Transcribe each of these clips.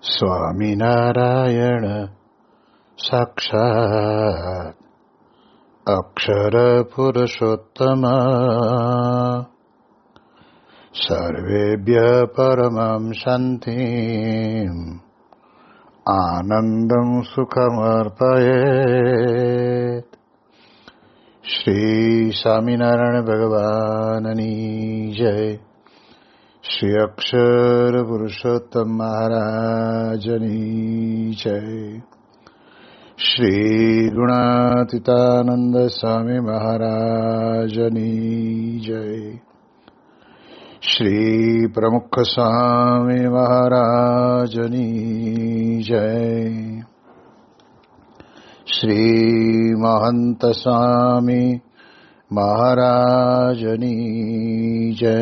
સ્વામિનારાયણ સાક્ષાત અક્ષર પુરુષોત્તમ સર્વેભ્ય પરમં શાંતિમ આનંદં સુખમર્પયેત. શ્રી સ્વામિનારાયણ ભગવાનની જય. શ્રી અક્ષર પુરુષોત્તમ મહારાજની જય. શ્રી ગુણાતીતાનંદ સ્વામી મહારાજની જય. શ્રી પ્રમુખ સ્વામી મહારાજની જય. શ્રી મહંત સ્વામી મહારાજની જય.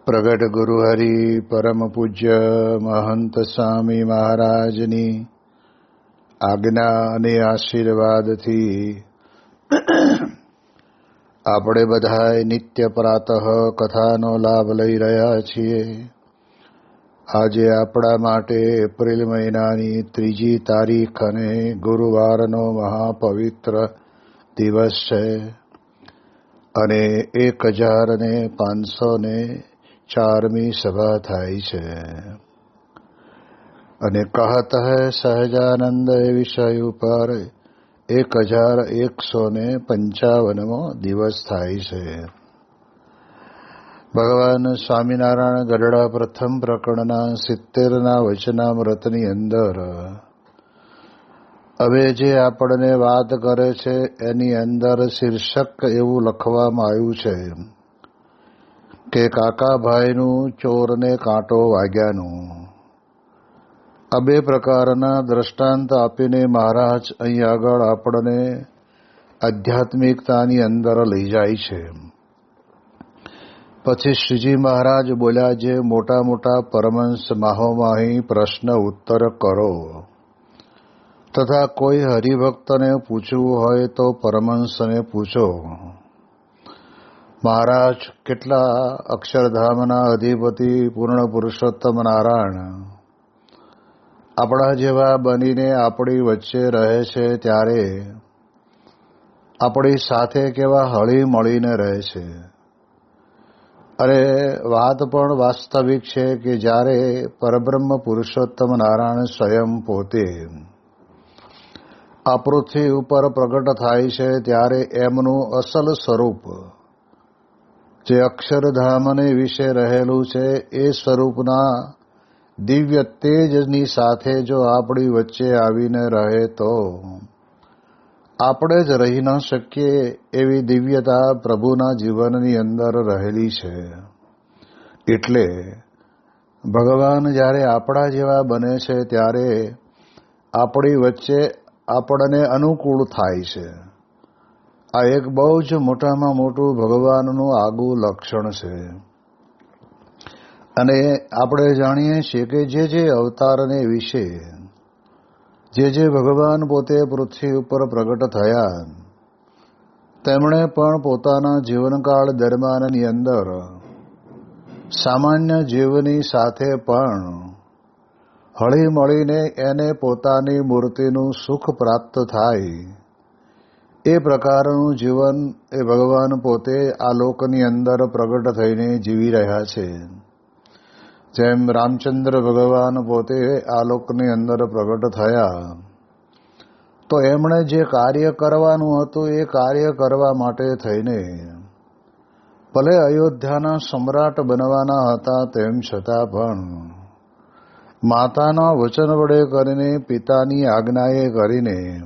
પ્રગટ ગુરુહરિ પરમ પૂજ્ય મહંત સ્વામી મહારાજની આજ્ઞા અને આશીર્વાદથી આપણે બધાએ નિત્ય પ્રાતઃ કથાનો લાભ લઈ રહ્યા છીએ. આજે આપણા માટે એપ્રિલ મહિનાની 3જી તારીખ અને ગુરુવારનો મહાપવિત્ર દિવસ છે અને 1504મી સભા થાય છે. અને કહત હૈ સહજાનંદ એ વિષય ઉપર 1155મો દિવસ થાય છે. ભગવાન સ્વામિનારાયણ ગઢડા પ્રથમ પ્રકરણના 70ના વચનામૃતની અંદર હવે જે આપણને વાત કરે છે એની અંદર શીર્ષક એવું લખવામાં આવ્યું છે કે કાકાભાઈનું ચોરને કાંટો વાગ્યાનું. આ બે પ્રકારના દ્રષ્ટાંત આપીને મહારાજ અહીં આગળ આપણને આધ્યાત્મિકતાની અંદર લઈ જાય છે. પછી શ્રીજી મહારાજ બોલ્યા, જે મોટા મોટા પરમહંસ માહોમાહી પ્રશ્ન ઉત્તર કરો તથા કોઈ હરિભક્તને પૂછવું હોય તો પરમહંસને પૂછો. મહારાજ કેટલા અક્ષરધામના અધિપતિ પૂર્ણ પુરુષોત્તમ નારાયણ આપણા જેવા બનીને આપણી વચ્ચે રહે છે ત્યારે આપણી સાથે કેવા હળી મળીને રહે છે. અરે વાત પણ વાસ્તવિક છે કે જ્યારે પરબ્રહ્મ પુરુષોત્તમ નારાયણ સ્વયં પોતે આ પૃથ્વી ઉપર પ્રગટ થાય છે ત્યારે એમનું અસલ સ્વરૂપ જે અક્ષરધામને વિશે રહેલું છે એ સ્વરૂપના દિવ્ય તેજની સાથે જો આપણી વચ્ચે આવીને રહે તો આપણે જ રહી ન શકીએ એવી દિવ્યતા પ્રભુના જીવનની અંદર રહેલી છે. એટલે ભગવાન જ્યારે આપણા જેવા બને છે ત્યારે આપણી વચ્ચે આપણને અનુકૂળ થાય છે. આ એક બહુ જ મોટામાં મોટું ભગવાનનું આગવું લક્ષણ છે. અને આપણે જાણીએ છીએ કે જે અવતારને વિશે જે ભગવાન પોતે પૃથ્વી ઉપર પ્રગટ થયા તેમણે પણ પોતાના જીવનકાળ દરમિયાનની અંદર સામાન્ય જીવની સાથે પણ હળી મળીને એને પોતાની મૂર્તિનું સુખ પ્રાપ્ત થાય એ પ્રકારનું જીવન એ ભગવાન પોતે આ લોકની અંદર પ્રગટ થઈને જીવી રહ્યા છે. જેમ રામચંદ્ર ભગવાન પોતે આ લોકની અંદર પ્રગટ થયા તો એમણે જે કાર્ય કરવાનું હતું એ કાર્ય કરવા માટે થઈને ભલે અયોધ્યાના સમ્રાટ બનવાના હતા તેમ છતાં પણ માતાના વચન વડે કરીને પિતાની આજ્ઞાએ કરીને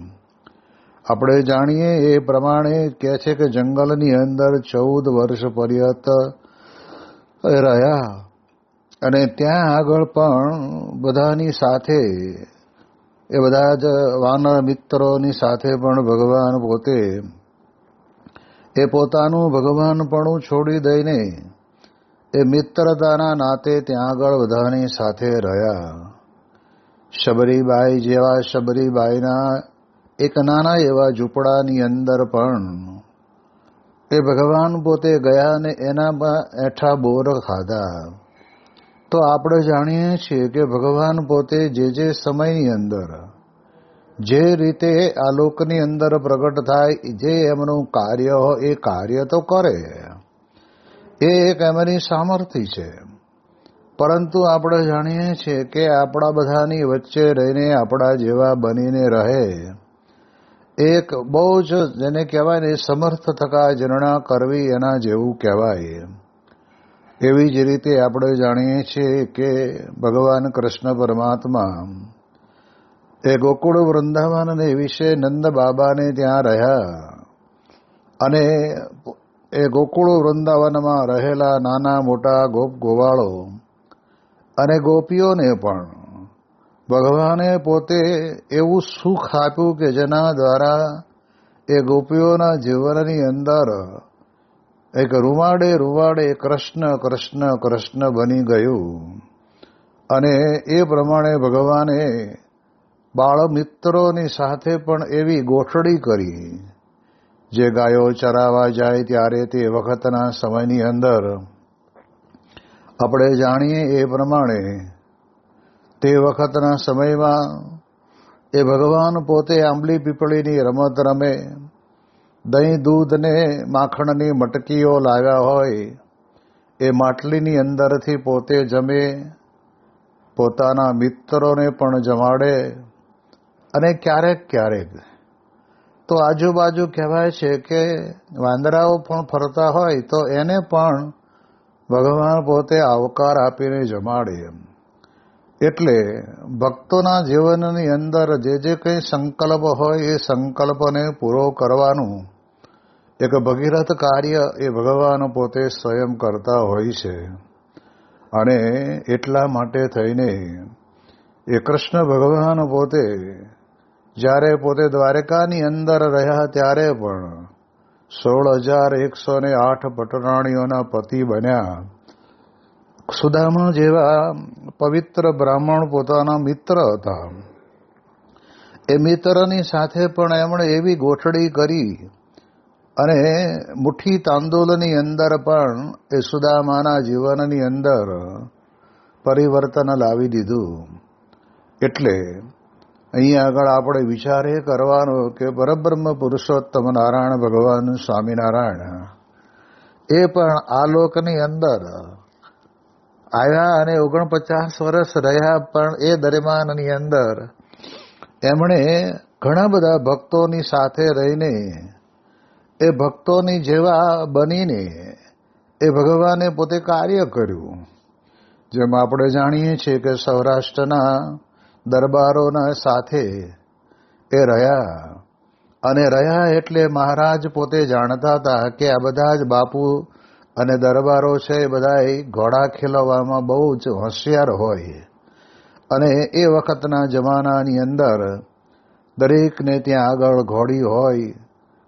આપણે જાણીએ એ પ્રમાણે કહે છે કે જંગલની અંદર 14 વર્ષ પર્યંત રહ્યા અને ત્યાં આગળ પણ બધાની સાથે એ બધા જ વાનર મિત્રોની સાથે પણ ભગવાન પોતે એ પોતાનું ભગવાનપણું છોડી દઈને એ મિત્રતાના નાતે ત્યાં આગળ બધાની સાથે રહ્યા. શબરીબાઈ જેવા શબરીબાઈના એક નાના એવા ઝૂંપડાની અંદર પણ એ ભગવાન પોતે ગયા ને એનામાં એઠા બોર ખાધા. તો આપણે જાણીએ છીએ કે ભગવાન પોતે જે સમયની અંદર જે રીતે આ લોકની અંદર પ્રગટ થાય, જે એમનું કાર્ય હોય એ કાર્ય તો કરે, એ એક એમની સામર્થ્ય છે. પરંતુ આપણે જાણીએ છીએ કે આપણા બધાની વચ્ચે રહીને આપણા જેવા બનીને રહે, એક બહુ જ જેને કહેવાય ને સમર્થ થકા જનના કરવી એના જેવું કહેવાય. એવી જ રીતે આપણે જાણીએ છીએ કે ભગવાન કૃષ્ણ પરમાત્મા એ ગોકુળ વૃંદાવનને વિશે નંદ બાબાને ત્યાં રહ્યા, અને એ ગોકુળ વૃંદાવનમાં રહેલા નાના મોટા ગોપ ગોવાળો અને ગોપીઓને પણ ભગવાને પોતે એવું સુખ આપ્યું કે જેના દ્વારા એ ગોપીઓના જીવનની અંદર એક રૂવાડે રૂવાડે કૃષ્ણ કૃષ્ણ કૃષ્ણ બની ગયું. અને એ પ્રમાણે ભગવાને બાળ મિત્રોની સાથે પણ એવી ગોઠડી કરી, જે ગાયો ચરાવવા જાય ત્યારે તે વખતના સમયની અંદર આપણે જાણીએ એ પ્રમાણે તે વખતના સમયમાં એ ભગવાન પોતે આંબલી પીપળીની રમત રમે, દહીં દૂધ ને માખણની મટકીઓ લાવ્યા હોય એ માટલીની અંદરથી પોતે જમે, પોતાના મિત્રોને પણ જમાડે, અને ક્યારેક ક્યારેક તો આજુબાજુ કહેવાય છે કે વાંદરાઓ પણ ફરતા હોય તો એને પણ ભગવાન પોતે આવકાર આપીને જમાડે. એટલે ભક્તોના જીવનની અંદર જે કંઈ સંકલ્પ હોય એ સંકલ્પને પૂરો કરવાનું એક ભગીરથ કાર્ય એ ભગવાન પોતે સ્વયં કરતા હોય છે. અને એટલા માટે થઈને એ કૃષ્ણ ભગવાન પોતે જ્યારે પોતે દ્વારકાની અંદર રહ્યા ત્યારે પણ 16,108 પટરાણીઓના પતિ બન્યા. સુદામા જેવા પવિત્ર બ્રાહ્મણ પોતાના મિત્ર હતા. એ મિત્રની સાથે પણ એમણે એવી ગોઠડી કરી અને મુઠ્ઠી તાંદુલની અંદર પણ એ સુદામાના જીવનની અંદર પરિવર્તન લાવી દીધું. એટલે અહીંયા આગળ આપણે વિચાર એ કરવાનો કે પરબ્રહ્મ પુરુષોત્તમ નારાયણ ભગવાન સ્વામિનારાયણ એ પણ આ લોકની અંદર આવ્યા અને 49 વર્ષ રહ્યા, પણ એ દરમિયાનની અંદર એમણે ઘણા બધા ભક્તોની સાથે રહીને એ ભક્તોની જેવા બનીને એ ભગવાને પોતે કાર્ય કર્યું. જેમ આપણે જાણીએ છીએ કે સૌરાષ્ટ્રના દરબારોના સાથે એ રહ્યા, અને રહ્યા એટલે મહારાજ પોતે જાણતા હતા કે આ બધા જ બાપુ અને દરબારો છે એ બધા ઘોડા ખેલવામાં બહુ જ હોશિયાર હોય. અને એ વખતના જમાનાની અંદર દરેકને ત્યાં આગળ ઘોડી હોય,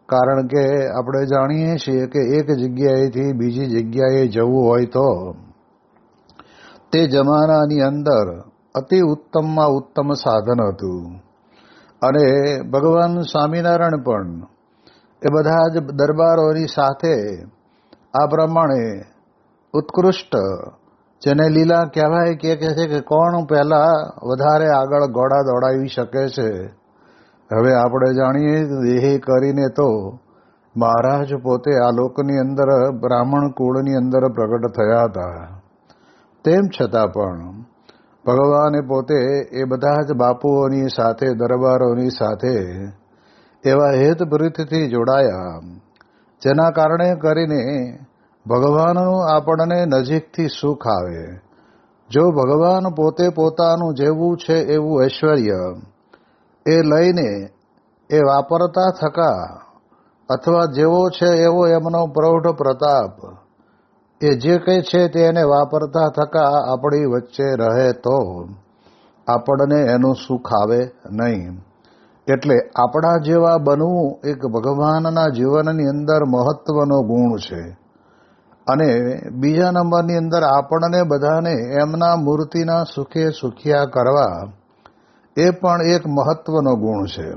કારણ કે આપણે જાણીએ છીએ કે એક જગ્યાએથી બીજી જગ્યાએ જવું હોય તો તે જમાનાની અંદર અતિ ઉત્તમમાં ઉત્તમ સાધન હતું. અને ભગવાન સ્વામિનારાયણ પણ એ બધા જ દરબારોની સાથે આ પ્રમાણે ઉત્કૃષ્ટ, જેને લીલા કહેવાય કે છે કે કોણ પહેલા વધારે આગળ ઘોડા દોડાવી શકે છે. હવે આપણે જાણીએ દેહી કરીને તો મહારાજ પોતે આ લોકની અંદર બ્રાહ્મણ કુળની અંદર પ્રગટ થયા હતા. તેમ છતાં પણ ભગવાને પોતે એ બધા જ બાપુઓની સાથે, દરબારોની સાથે એવા હેતપ્રીતથી જોડાયા, જેના કારણે કરીને ભગવાનનું આપણને નજીકથી સુખ આવે. જો ભગવાન પોતે પોતાનું જેવું છે એવું ઐશ્વર્ય એ લઈને એ વાપરતા થકા, અથવા જેવો છે એવો એમનો પ્રૌઢ પ્રતાપ એ જે કંઈ છે તેને વાપરતા થકા આપણી વચ્ચે રહે તો આપણને એનું સુખ આવે નહીં. એટલે આપણા જેવા બનવું એક ભગવાનના જીવનની અંદર મહત્વનો ગુણ છે. અને બીજા નંબરની અંદર આપણને બધાને એમના મૂર્તિના સુખે સુખિયા કરવા એ પણ એક મહત્વનો ગુણ છે.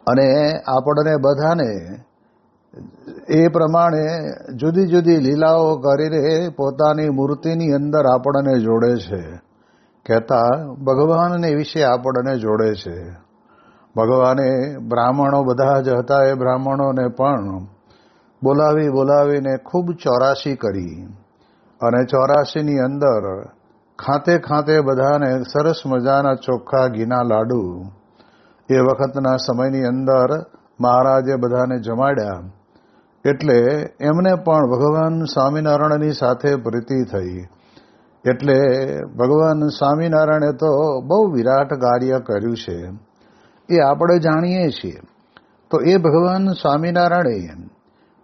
અને આપણને બધાને એ પ્રમાણે જુદી જુદી લીલાઓ કરીને પોતાની મૂર્તિની અંદર આપણને જોડે છે. કહેતા ભગવાનને વિશે આપણને જોડે છે. ભગવાને બ્રાહ્મણો બધા જ હતા, એ બ્રાહ્મણોને પણ બોલાવીને ખૂબ 84 કરી, અને 84ની અંદર ખાતે બધાને સરસ મજાના ચોખ્ખા ઘીના લાડુ એ વખતના સમયની અંદર મહારાજે બધાને જમાડ્યા. એટલે એમને પણ ભગવાન સ્વામિનારાયણની સાથે પ્રીતિ થઈ. એટલે ભગવાન સ્વામિનારાયણે તો બહુ વિરાટ કાર્ય કર્યું છે, એ આપણે જાણીએ છીએ. તો એ ભગવાન સ્વામિનારાયણે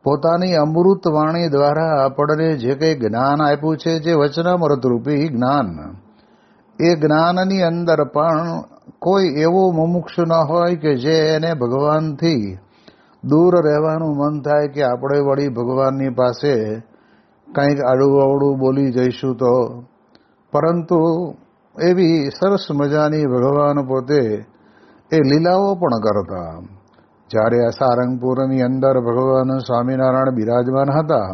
પોતાની અમૃત વાણી દ્વારા આપણને જે કંઈ જ્ઞાન આપ્યું છે, જે વચનામૃત રૂપી જ્ઞાન, એ જ્ઞાનની અંદર પણ કોઈ એવો મુમુક્ષુ ન હોય કે જે એને ભગવાનથી દૂર રહેવાનું મન થાય કે આપણે વળી ભગવાનની પાસે કંઈક આડું બોલી જઈશું તો. પરંતુ એવી સરસ મજાની ભગવાન પોતે એ લીલાઓ પણ કરતા. જ્યારે આ સારંગપુરની અંદર ભગવાન સ્વામિનારાયણ બિરાજમાન હતા,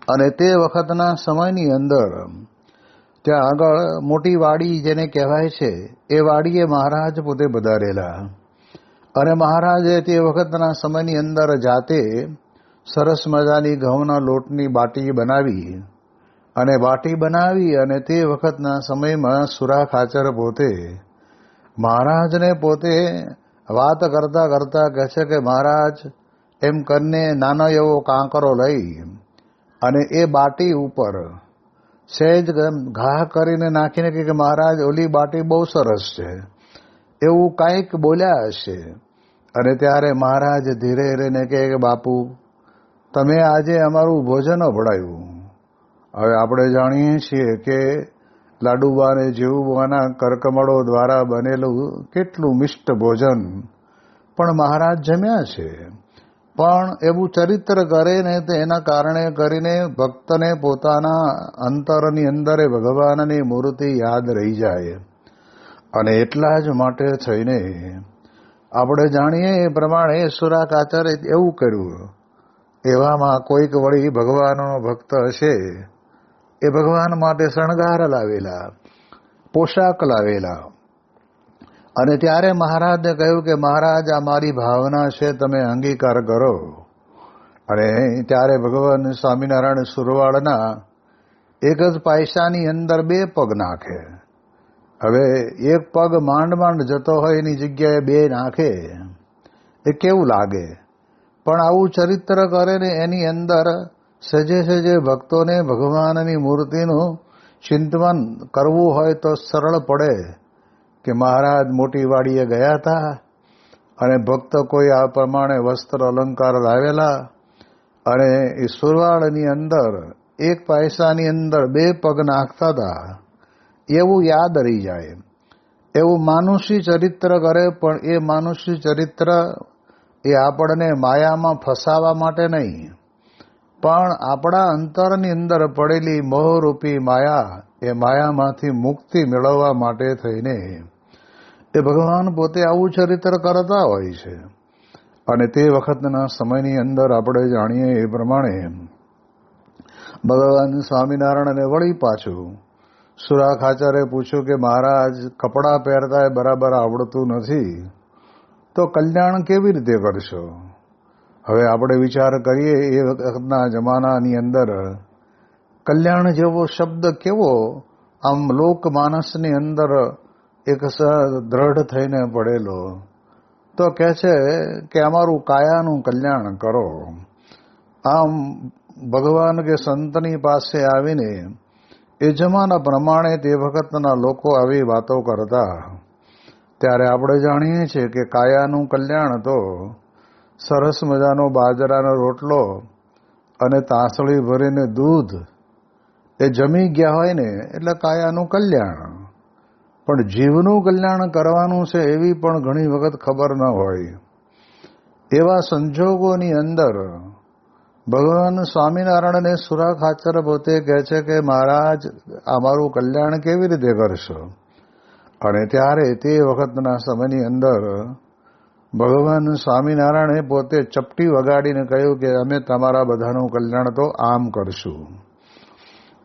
અને તે વખતના સમયની અંદર ત્યાં આગળ મોટી વાડી જેને કહેવાય છે, એ વાડીએ મહારાજ પોતે પધારેલા. અને મહારાજે તે વખતના સમયની અંદર જાતે સરસ મજાની ઘઉંના લોટની બાટી બનાવી, અને તે વખતના સમયમાં સુરા ખાચર પોતે મહારાજને પોતે વાત કરતા કહે છે કે મહારાજ એમ કરીને નાનો એવો કાંકરો લઈ અને એ બાટી ઉપર સહેજ ઘા કરીને નાખીને કે મહારાજ ઓલી બાટી બહુ સરસ છે, એવું કંઈક બોલ્યા હશે. અને ત્યારે મહારાજ ધીરે ધીરે કહે કે બાપુ, તમે આજે અમારું ભોજન ભળાયું. હવે આપણે જાણીએ છીએ કે લાડુબાને જેવુબાના કરકમળો દ્વારા બનેલું કેટલું મિષ્ટ ભોજન પણ મહારાજ જમ્યા છે. પણ એવું ચરિત્ર કરે ને તો એના કારણે કરીને ભક્તને પોતાના અંતરની અંદર ભગવાનની મૂર્તિ યાદ રહી જાય. અને એટલા જ માટે થઈને આપણે જાણીએ એ પ્રમાણે સુરાકાચાર્ય એવું કર્યું. એવામાં કોઈક વળી ભગવાનનો ભક્ત હશે, એ ભગવાન માટે શણગાર લાવેલા, પોશાક લાવેલા. અને ત્યારે મહારાજને કહ્યું કે મહારાજ આ મારી ભાવના છે, તમે અંગીકાર કરો. અને ત્યારે ભગવાન સ્વામિનારાયણ સુરવાળના એક જ પૈસાની અંદર 2 પગ નાખે. હવે એક પગ માંડ જતો હોય એની જગ્યાએ 2 નાખે, એ કેવું લાગે? પણ આવું ચરિત્ર કરે ને એની અંદર સજે ભક્તોને ભગવાનની મૂર્તિનું ચિંતન કરવું હોય તો સરળ પડે. કે મહારાજ મોટી વાડીએ ગયા હતા અને ભક્ત કોઈ આ પ્રમાણે વસ્ત્ર અલંકાર લાવેલા, અને એ સુરવાળની અંદર એક પૈસાની અંદર 2 પગ નાખતા હતા, એવું યાદ રહી જાય. એવું માનુષી ચરિત્ર કરે, પણ એ માનુષી ચરિત્ર એ આપણને માયામાં ફસાવા માટે નહીં, પણ આપણા અંતરની અંદર પડેલી મોહરૂપી માયા, એ માયામાંથી મુક્તિ મેળવવા માટે થઈને એ ભગવાન પોતે આવું ચરિત્ર કરતા હોય છે. અને તે વખતના સમયની અંદર આપણે જાણીએ એ પ્રમાણે ભગવાન સ્વામિનારાયણને વળી પાછું સુરા ખાચરે પૂછ્યું કે મહારાજ કપડાં પહેરતા બરાબર આવડતું નથી, તો કલ્યાણ કેવી રીતે કરશો? હવે આપણે વિચાર કરીએ એ વખતના જમાનાની અંદર કલ્યાણ જેવો શબ્દ કેવો આમ લોકમાનસની અંદર એક દ્રઢ થઈને પડેલો. તો કહે છે કે અમારું કાયાનું કલ્યાણ કરો. આમ ભગવાન કે સંતની પાસે આવીને એ જમાના પ્રમાણે તે વખતના લોકો આવી વાતો કરતા. ત્યારે આપણે જાણીએ છીએ કે કાયાનું કલ્યાણ તો સરસ મજાનો બાજરાનો રોટલો અને તાસળી ભરીને દૂધ એ જમી ગયા હોય ને એટલે કાયાનું કલ્યાણ. પણ જીવનું કલ્યાણ કરવાનું છે એવી પણ ઘણી વખત ખબર ન હોય. એવા સંજોગોની અંદર ભગવાન સ્વામિનારાયણને સુરા ખાચર પોતે કહે છે કે મહારાજ અમારું કલ્યાણ કેવી રીતે કરશો? અને ત્યારે તે વખતના સમયની અંદર ભગવાન સ્વામિનારાયણે પોતે ચપટી વગાડીને કહ્યું કે અમે તમારા બધાનું કલ્યાણ તો આમ કરશું.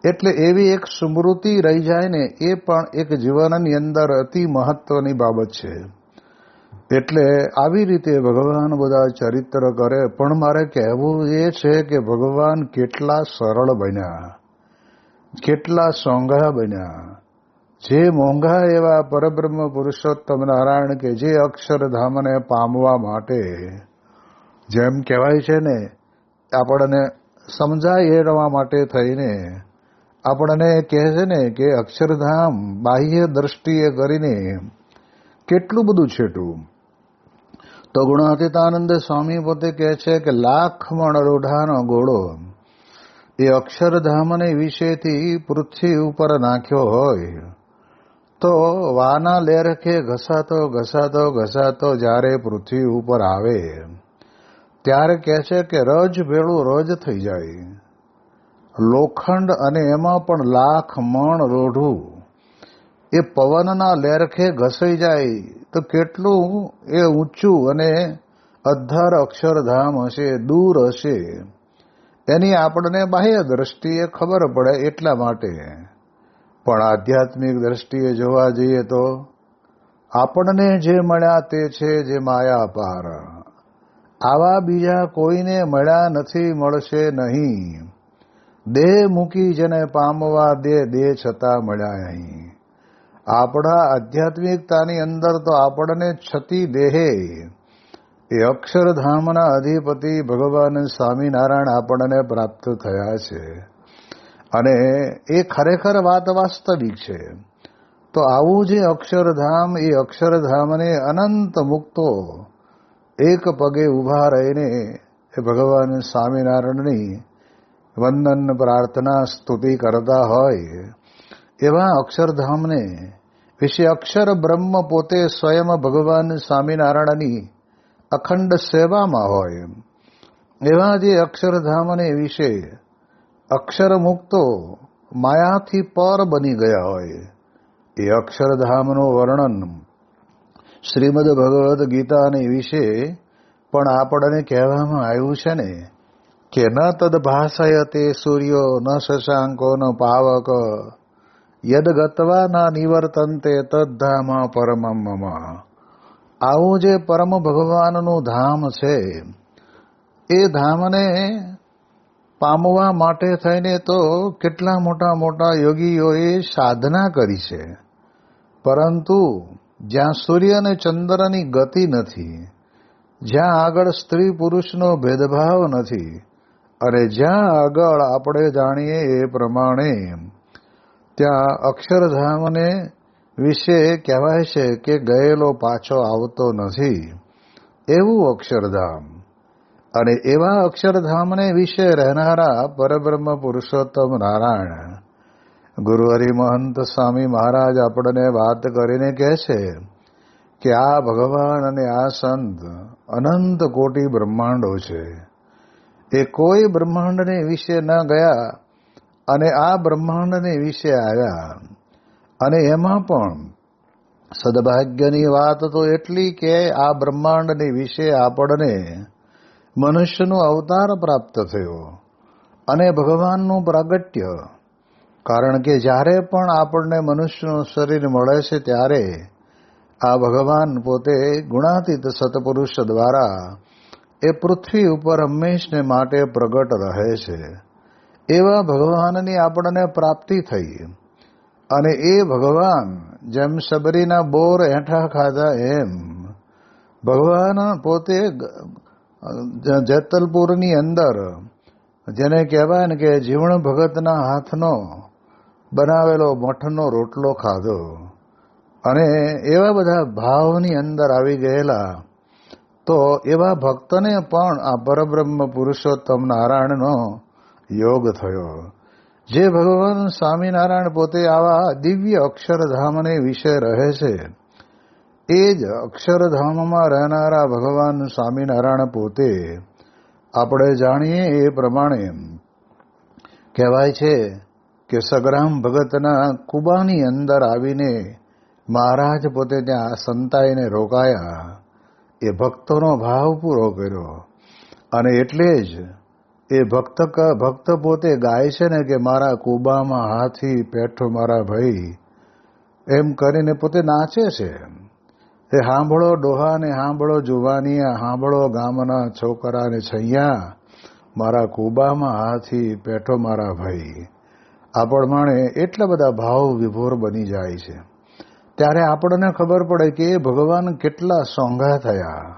એટલે એવી એક સ્મૃતિ રહી જાય ને, એ પણ એક જીવનની અંદર અતિ મહત્વની બાબત છે. એટલે આવી રીતે ભગવાન બધા ચરિત્ર કરે. પણ મારે કહેવું એ છે કે ભગવાન કેટલા સરળ બન્યા, કેટલા સોંઘા બન્યા. જે મોંઘા એવા પરબ્રહ્મ પુરુષોત્તમ નારાયણ કે જે અક્ષરધામને પામવા માટે, જેમ કહેવાય છે ને, આપણને સમજાય એવા માટે થઈને આપણને કહે છે ને કે અક્ષરધામ બાહ્ય દ્રષ્ટિએ કરીને કેટલું બધું છેટું. તો ગુણાતીતાનંદ સ્વામી પોતે કહે છે કે લાખ મણ રોઢાનો ઘોડો એ અક્ષરધામને વિશેથી પૃથ્વી ઉપર નાખ્યો હોય તો વાના લેરખે ઘસાતો ઘસાતો ઘસાતો જ્યારે પૃથ્વી ઉપર આવે ત્યારે કહે છે કે રજ ભેળું રજ થઈ જાય. લોખંડ અને એમાં પણ લાખ મણ રોઢું એ પવનના લેરખે ઘસાઈ જાય તો કેટલું એ ઊંચું અને અદ્ધર અક્ષરધામ હશે, દૂર હશે, એની આપણને બાહ્ય દ્રષ્ટિએ ખબર પડે એટલા માટે. પણ આધ્યાત્મિક દ્રષ્ટિએ જોવા જઈએ તો આપણને જે મળ્યા તે છે જે માયા અપાર. આવા બીજા કોઈને મળ્યા નથી, મળશે નહીં. દેહ મૂકી જેને પામવા દેહ છતાં મળ્યા અહીં. આપણા આધ્યાત્મિકતાની અંદર તો આપણને છતી દેહે એ અક્ષરધામના અધિપતિ ભગવાન સ્વામિનારાયણ આપણને પ્રાપ્ત થયા છે. અને એ ખરેખર વાત વાસ્તવિક છે. તો આવું જે અક્ષરધામ, એ અક્ષરધામને અનંત મુક્તો એક પગે ઊભા રહીને એ ભગવાન સ્વામિનારાયણની વંદન પ્રાર્થના સ્તુતિ કરતા હોય એવા અક્ષરધામને વિશે અક્ષર બ્રહ્મ પોતે સ્વયં ભગવાન સ્વામિનારાયણની અખંડ સેવામાં હોય એવા જે અક્ષરધામને વિશે અક્ષર મુક્તો માયાથી પર બની ગયા હોય એ અક્ષરધામનું વર્ણન શ્રીમદ ભગવદ્ ગીતાની વિશે પણ આપણને કહેવામાં આવ્યું છે ને કે ન તદ ભાષયતે સૂર્યો ન શશાંકો ન પાવક યદ ગત્વા ના નિવર્તન્તે તદ્ધામ પરમમ મમ. આવું જે પરમ ભગવાનનું ધામ છે એ ધામને પામવા માટે થઈને તો કેટલા મોટા મોટા યોગીઓએ સાધના કરી છે. પરંતુ જ્યાં સૂર્ય અને ચંદ્રની ગતિ નથી, જ્યાં આગળ સ્ત્રી પુરુષનો ભેદભાવ નથી, અને જ્યાં આગળ આપણે જાણીએ એ પ્રમાણે ત્યાં અક્ષરધામને વિશે કહેવાય છે કે ગયેલો પાછો આવતો નથી, એવું અક્ષરધામ. અને એવા અક્ષરધામને વિશે રહેનારા પરબ્રહ્મ પુરુષોત્તમ નારાયણ ગુરુ હરિમહંત સ્વામી મહારાજ આપણને વાત કરીને કહે છે કે આ ભગવાન અને આ સંત અનંત કોટી બ્રહ્માંડો છે. એ કોઈ બ્રહ્માંડને વિશે ન ગયા અને આ બ્રહ્માંડને વિશે આવ્યા. અને એમાં પણ સદભાગ્યની વાત તો એટલી કે આ બ્રહ્માંડની વિશે આપણને મનુષ્યનો અવતાર પ્રાપ્ત થયો અને ભગવાનનું પ્રાગટ્ય. કારણ કે જ્યારે પણ આપણને મનુષ્યનું શરીર મળે છે ત્યારે આ ભગવાન પોતે ગુણાતીત સત્પુરુષ દ્વારા એ પૃથ્વી ઉપર હંમેશને માટે પ્રગટ રહે છે. એવા ભગવાનની આપણને પ્રાપ્તિ થઈ. અને એ ભગવાન જેમ શબરીના બોર એઠા ખાધા એમ ભગવાન પોતે જેતલપુરની અંદર જેને કહેવાય ને કે જીવણ ભગતના હાથનો બનાવેલો મઠનો રોટલો ખાધો. અને એવા બધા ભાવની અંદર આવી ગયેલા. તો એવા ભક્તને પણ આ પરબ્રહ્મ પુરુષોત્તમ નારાયણનો યોગ થયો. જે ભગવાન સ્વામિનારાયણ પોતે આવા દિવ્ય અક્ષરધામને વિશે રહે છે, એ જ અક્ષરધામમાં રહેનારા ભગવાન સ્વામિનારાયણ પોતે આપણે જાણીએ એ પ્રમાણે કહેવાય છે કે સગ્રામ ભગતના કુબાની અંદર આવીને મહારાજ પોતે ત્યાં સંતાઈને રોકાયા. એ ભક્તોનો ભાવ પૂરો કર્યો. અને એટલે જ એ ભક્ત પોતે ગાય છે ને કે મારા કુબામાં હાથી પેઠો મારા ભાઈ, એમ કરીને પોતે નાચે છે. એ હાંભળો ડોહા ને હાંભળો જુવાનિયા, હાંભળો ગામના છોકરા ને છૈયા, મારા કુબામાં હાથી પેઠો મારા ભાઈ. આ પ્રમાણે એટલા બધા ભાવ વિભોર બની જાય છે. ત્યારે આપણને ખબર પડે કે એ ભગવાન કેટલા સોંઘા થયા,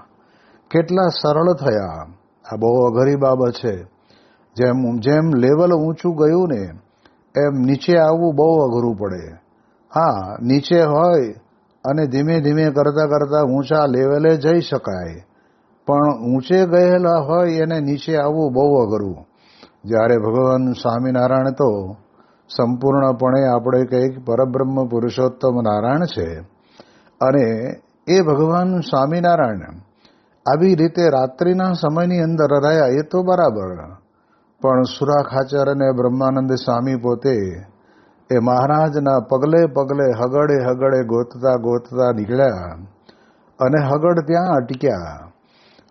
કેટલા સરળ થયા. આ બહુ અઘરી બાબત છે. જેમ જેમ લેવલ ઊંચું ગયું ને એમ નીચે આવવું બહુ અઘરું પડે. હા, નીચે હોય અને ધીમે ધીમે કરતા કરતા ઊંચા લેવલે જઈ શકાય, પણ ઊંચે ગયેલા હોય એને નીચે આવવું બહુ અઘરું. જ્યારે ભગવાન સ્વામિનારાયણ તો સંપૂર્ણપણે આપણે કંઈક પરબ્રહ્મ પુરુષોત્તમ નારાયણ છે. અને એ ભગવાન સ્વામિનારાયણ આવી રીતે રાત્રિના સમયની અંદર રહ્યા એ તો બરાબર, પણ સુરા ખાચર અને બ્રહ્માનંદ સ્વામી પોતે એ મહારાજના પગલે પગલે હગડે હગડે ગોતતા ગોતતા નીકળ્યા અને હગડ ત્યાં અટક્યા.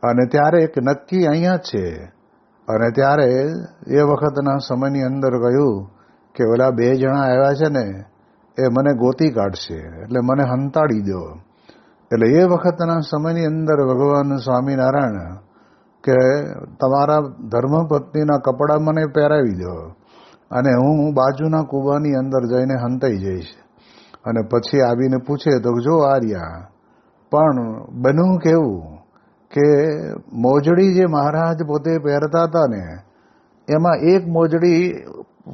અને ત્યારે એક નક્કી અહીંયા છે. અને ત્યારે એ વખતના સમયની અંદર કહ્યું કે ઓલા 2 જણા આવ્યા છે ને એ મને ગોતી કાઢશે, એટલે મને હંતાડી દો. એટલે એ વખતના સમયની અંદર ભગવાન સ્વામિનારાયણ કે તમારા ધર્મપત્નીના કપડાં મને પહેરાવી દો અને હું બાજુના કૂવાની અંદર જઈને હંતાઈ જઈશ. અને પછી આવીને પૂછે તો જો આર્યા, પણ બન્યું કેવું કે મોજડી જે મહારાજ પોતે પહેરતા હતા ને એમાં એક મોજડી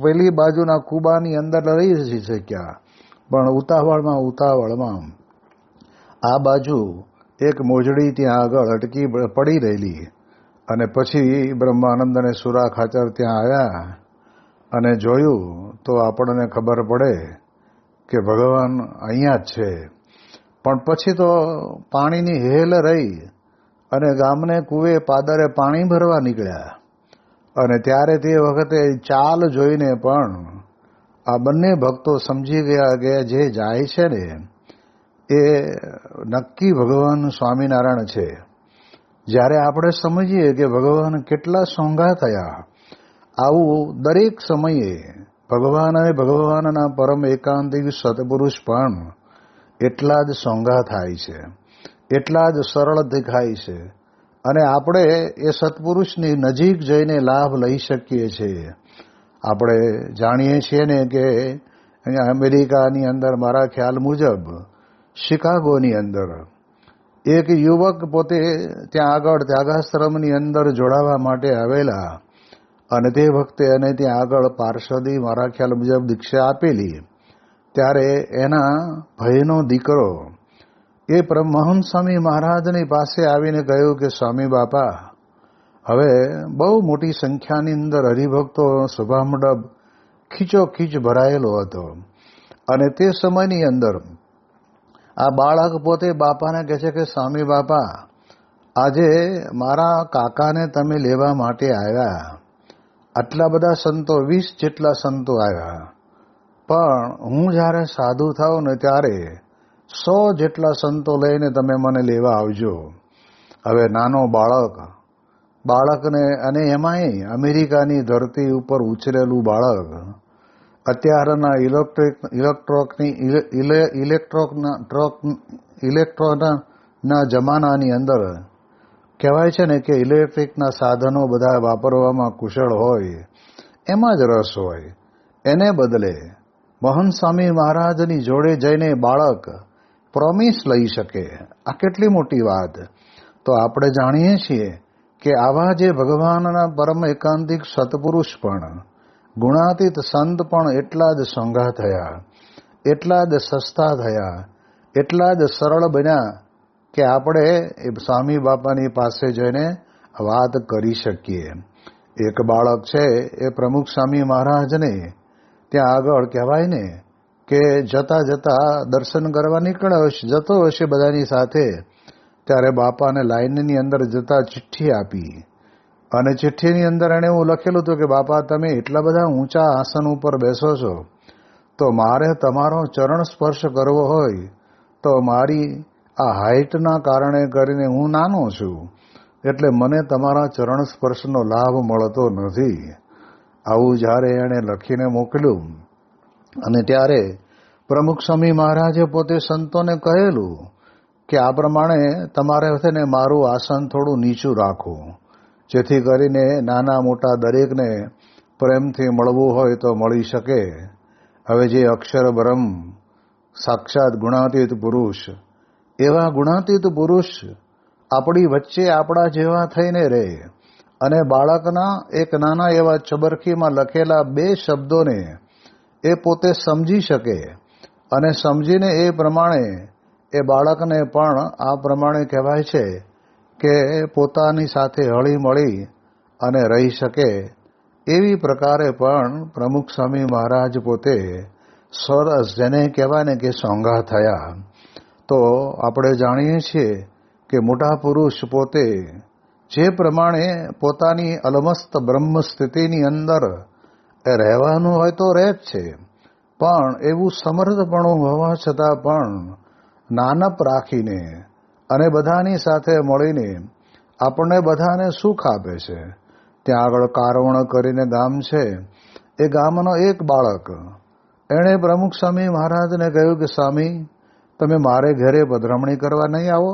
પેલી બાજુના કૂબાની અંદર રહી શક્યા, પણ ઉતાવળમાં આ બાજુ એક મોજડી ત્યાં આગળ અટકી પડી રહેલી. અને પછી બ્રહ્માનંદ અને સુરા ખાચર ત્યાં આવ્યા અને જોયું તો આપણને ખબર પડે કે ભગવાન અહીંયા જ છે. પણ પછી તો પાણીની હેલ રહી અને ગામને કૂવે પાદરે પાણી ભરવા નીકળ્યા. અને ત્યારે તે વખતે ચાલ જોઈને પણ આ બંને ભક્તો સમજી ગયા કે જે જાય છે ને એ નક્કી ભગવાન સ્વામિનારાયણ છે. જ્યારે આપણે સમજીએ કે ભગવાન કેટલા સોંઘા થયા, આવું દરેક સમયે ભગવાન અને ભગવાનના પરમ એકાંતિક સત્પુરુષ પણ એટલા જ સોંઘા થાય છે, એટલા જ સરળ દેખાય છે. અને આપણે એ સત્પુરુષની નજીક જઈને લાભ લઈ શકીએ છીએ. આપણે જાણીએ છીએ ને કે અહીંયા અમેરિકાની અંદર મારા ખ્યાલ મુજબ શિકાગોની અંદર એક યુવક પોતે ત્યાં આગળ ત્યાગાશ્રમની અંદર જોડાવા માટે આવેલા અને તે વખતે એને ત્યાં આગળ પાર્ષદી મારા ખ્યાલ મુજબ દીક્ષા આપેલી. ત્યારે એના ભાઈનો દીકરો એ પરમહંસ સ્વામી મહારાજની પાસે આવીને કહ્યું કે સ્વામી બાપા, હવે બહુ મોટી સંખ્યાની અંદર હરિભક્તો સભામંડપ ખીચોખીચ ભરાયેલો હતો. અને તે સમયની અંદર આ બાળક પોતે બાપાને કહે છે કે સ્વામી બાપા, આજે મારા કાકાને તમે લેવા માટે આવ્યા. આટલા બધા સંતો 20 જેટલા સંતો આવ્યા, પણ હું જ્યારે સાધુ થાઉં ને ત્યારે 100 જેટલા સંતો લઈને તમે મને લેવા આવજો. હવે નાનો બાળકને અને એમાંય અમેરિકાની ધરતી ઉપર ઉછરેલું બાળક, અત્યારના ઇલેક્ટ્રોનના જમાનાની અંદર કહેવાય છે ને કે ઇલેક્ટ્રિકના સાધનો બધા વાપરવામાં કુશળ હોય, એમાં જ રસ હોય. એને બદલે મહંત સ્વામી મહારાજની જોડે જઈને બાળક પ્રોમિસ લઈ શકે. આ કેટલી મોટી વાત. તો આપણે જાણીએ છીએ કે આવા જે ભગવાનના પરમ એકાંતિક સત્પુરુષ પણ, ગુણાતીત સંત પણ એટલા જ સોંઘા થયા, એટલા જ સસ્તા થયા, એટલા જ સરળ બન્યા કે આપણે એ સ્વામી બાપાની પાસે જઈને વાત કરી શકીએ. એક બાળક છે એ પ્રમુખ સ્વામી મહારાજને ત્યાં આગળ કહેવાય ને કે જતા જતા દર્શન કરવા નીકળ્યો જતો હશે બધાની સાથે, ત્યારે બાપાને લાઈનની અંદર જતા ચિઠ્ઠી આપી. અને ચિઠ્ઠીની અંદર એણે એવું લખેલું હતું કે બાપા, તમે એટલા બધા ઊંચા આસન ઉપર બેસો છો, તો મારે તમારો ચરણ સ્પર્શ કરવો હોય તો મારી આ હાઇટના કારણે કરીને હું નાનો છું, એટલે મને તમારા ચરણ સ્પર્શનો લાભ મળતો નથી. આવું જ્યારે એણે લખીને મોકલ્યું અને ત્યારે પ્રમુખ સ્વામી મહારાજે પોતે સંતોને કહેલું કે આ પ્રમાણે તમારે થઈને મારું આસન થોડું નીચું રાખો, જેથી કરીને નાના મોટા દરેકને પ્રેમથી મળવું હોય તો મળી શકે. હવે જે અક્ષર બ્રહ્મ સાક્ષાત ગુણાતીત પુરુષ, એવા ગુણાતીત પુરુષ આપણી વચ્ચે આપણા જેવા થઈને રહે અને બાળકના એક નાના એવા ચબરખીમાં લખેલા 2 શબ્દોને એ પોતે સમજી શકે અને સમજીને એ પ્રમાણે એ બાળકને પણ આ પ્રમાણે કહેવાય છે કે પોતાની સાથે હળી મળી અને રહી શકે. એવી પ્રકારે પણ પ્રમુખ સ્વામી મહારાજ પોતે સરસ, જેને કહેવાય ને કે સોંગા થયા. તો આપણે જાણીએ છીએ કે મોટા પુરુષ પોતે જે પ્રમાણે પોતાની અલમસ્ત બ્રહ્મ સ્થિતિની અંદર રહેવાનું હોય તો રહે જ છે, પણ એવું સમર્થપણું હોવા છતાં પણ નાનપ રાખીને અને બધાની સાથે મળીને આપણને બધાને સુખ આપે છે. ત્યાં આગળ કારવણ કરીને ગામ છે, એ ગામનો એક બાળક, એણે પ્રમુખ સ્વામી મહારાજને કહ્યું કે સ્વામી, તમે મારે ઘરે પધરામણી કરવા નહીં આવો?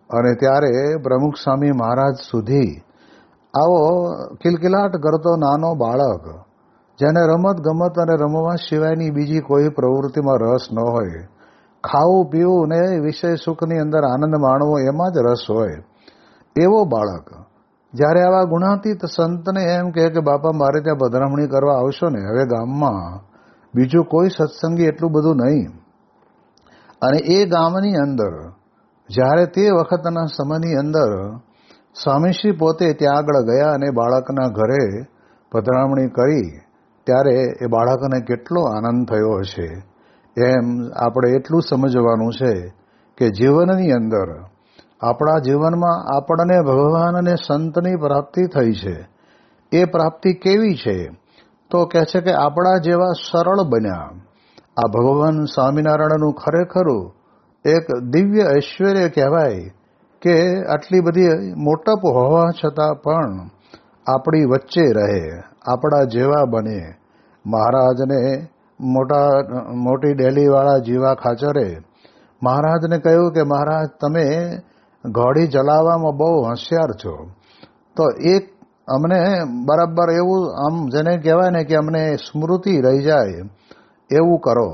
અને ત્યારે પ્રમુખ સ્વામી મહારાજ સુધી આવો કિલકિલાટ કરતો નાનો બાળક, જેને રમત ગમત અને રમવા સિવાયની બીજી કોઈ પ્રવૃત્તિમાં રસ ન હોય, ખાવું પીવું ને વિષય સુખની અંદર આનંદ માણવો એમાં જ રસ હોય, એવો બાળક જ્યારે આવા ગુણાતીત સંતને એમ કહે કે બાપા મારે ત્યાં પધરામણી કરવા આવશો ને, હવે ગામમાં બીજું કોઈ સત્સંગી એટલું બધું નહીં. અને એ ગામની અંદર જ્યારે તે વખતના સમયની અંદર સ્વામીશ્રી પોતે ત્યાં આગળ ગયા અને બાળકના ઘરે પધરામણી કરી, ત્યારે એ બાળકને કેટલો આનંદ થયો હશે. એમ આપણે એટલું સમજવાનું છે કે જીવનની અંદર આપણા જીવનમાં આપણને ભગવાન અને સંતની પ્રાપ્તિ થઈ છે. એ પ્રાપ્તિ કેવી છે? તો કહે છે કે આપણા જેવા સરળ બન્યા. આ ભગવાન સ્વામિનારાયણનું ખરેખરું એક દિવ્ય ઐશ્વર્ય કહેવાય કે આટલી બધી મોટપ હોવા છતાં પણ આપણી વચ્ચે રહે, આપણા જેવા બને. મહારાજને મોટી ડેલીવાળા જીવા ખાચરે મહારાજને કહ્યું કે મહારાજ, તમે ઘોડી ચલાવવામાં બહુ હોશિયાર છો, તો એક અમને બરાબર એવું આમ જેને કહેવાય ને કે અમને સ્મૃતિ રહી જાય એવું કરો.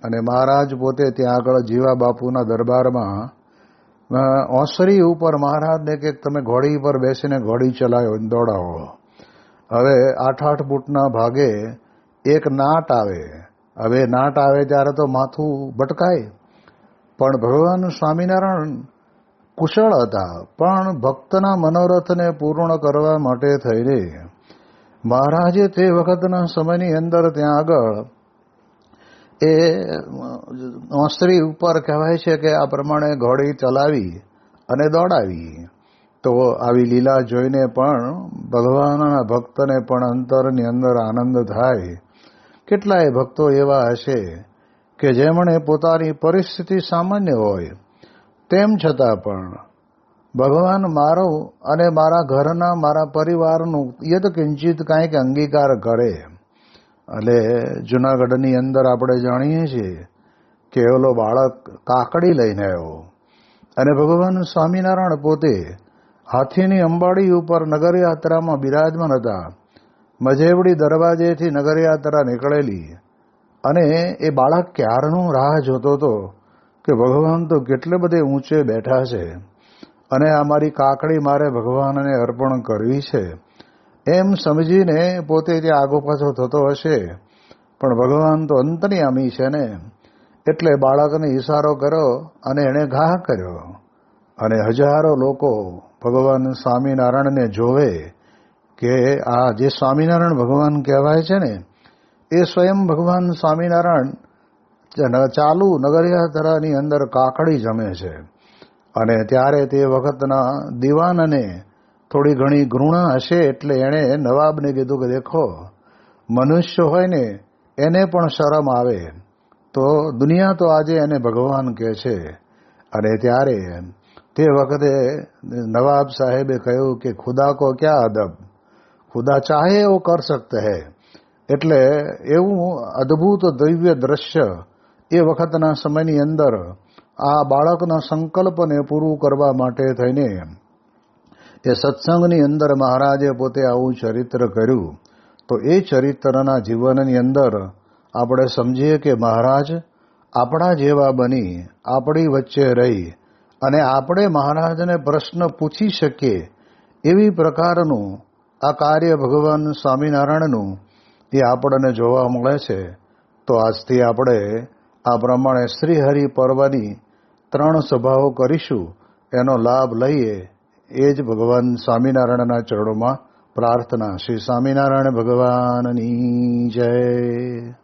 અને મહારાજ પોતે ત્યાં આગળ જીવા બાપુના દરબારમાં ઓસરી ઉપર મહારાજને કે તમે ઘોડી પર બેસીને ઘોડી ચલાવો, દોડાવો. હવે 8-8 ફૂટના ભાગે એક નાટ આવે. હવે નાટ આવે ત્યારે તો માથું ભટકાય, પણ ભગવાન સ્વામિનારાયણ કુશળ હતા, પણ ભક્તના મનોરથને પૂર્ણ કરવા માટે થઈને મહારાજે તે વખતના સમયની અંદર ત્યાં આગળ એ ઓસરી ઉપર કહેવાય છે કે આ પ્રમાણે ઘોડી ચલાવી અને દોડાવી. તો આવી લીલા જોઈને પણ ભગવાનના ભક્તને પણ અંતરની અંદર આનંદ થાય. કેટલાય ભક્તો એવા હશે કે જેમણે પોતાની પરિસ્થિતિ સામાન્ય હોય તેમ છતાં પણ ભગવાન મારો અને મારા ઘરના મારા પરિવારનું યદ કિંચિત કાંઈક અંગીકાર કરે. એટલે જૂનાગઢની અંદર આપણે જાણીએ છીએ કે ઓલો બાળક કાકડી લઈને આવ્યો અને ભગવાન સ્વામિનારાયણ પોતે હાથીની અંબાડી ઉપર નગરયાત્રામાં બિરાજમાન હતા. મજેવડી દરવાજેથી નગરયાત્રા નીકળેલી અને એ બાળક ક્યારનો રાહ જોતો હતો કે ભગવાન તો કેટલે બધે ઊંચે બેઠા છે અને અમારી કાકડી મારે ભગવાનને અર્પણ કરવી છે એમ સમજીને પોતે ત્યાં આગો પાછો થતો હશે. પણ ભગવાન તો અંતર્યામી છે ને, એટલે બાળકને ઈશારો કર્યો અને એણે ઘા કર્યો અને હજારો લોકો ભગવાન સ્વામિનારાયણને જોવે કે આ જે સ્વામિનારાયણ ભગવાન કહેવાય છે ને, એ સ્વયં ભગવાન સ્વામિનારાયણ ચાલુ નગરયાત્રાની અંદર કાકડી જમે છે. અને ત્યારે તે વખતના દિવાનને થોડી ઘણી ઘૃણા હશે, એટલે એણે નવાબને કીધું કે દેખો, મનુષ્ય હોય ને એને પણ શરમ આવે, તો દુનિયા તો આજે એને ભગવાન કહે છે અને ત્યારે તે વખતે નવાબ સાહેબે કહ્યું કે ખુદા કો ક્યાં અદબ, ખુદા ચાહે વો કર સકતે હૈ. એટલે એવું અદ્ભુત દિવ્ય દ્રશ્ય એ વખતના સમયની અંદર આ બાળકના સંકલ્પને પૂરું કરવા માટે થઈને એ સત્સંગની અંદર મહારાજે પોતે આવું ચરિત્ર કર્યું. તો એ ચરિત્રના જીવનની અંદર આપણે સમજીએ કે મહારાજ આપણા જેવા બની આપણી વચ્ચે રહી અને આપણે મહારાજને પ્રશ્ન પૂછી શકીએ એવી પ્રકારનું આ કાર્ય ભગવાન સ્વામિનારાયણનું એ આપણને જોવા મળે છે. તો આજથી આપણે આ પ્રમાણે શ્રીહરિ પર્વની 3 સભાઓ કરીશું, એનો લાભ લઈએ એ જ ભગવાન સ્વામિનારાયણના ચરણોમાં પ્રાર્થના. શ્રી સ્વામિનારાયણ ભગવાનની જય.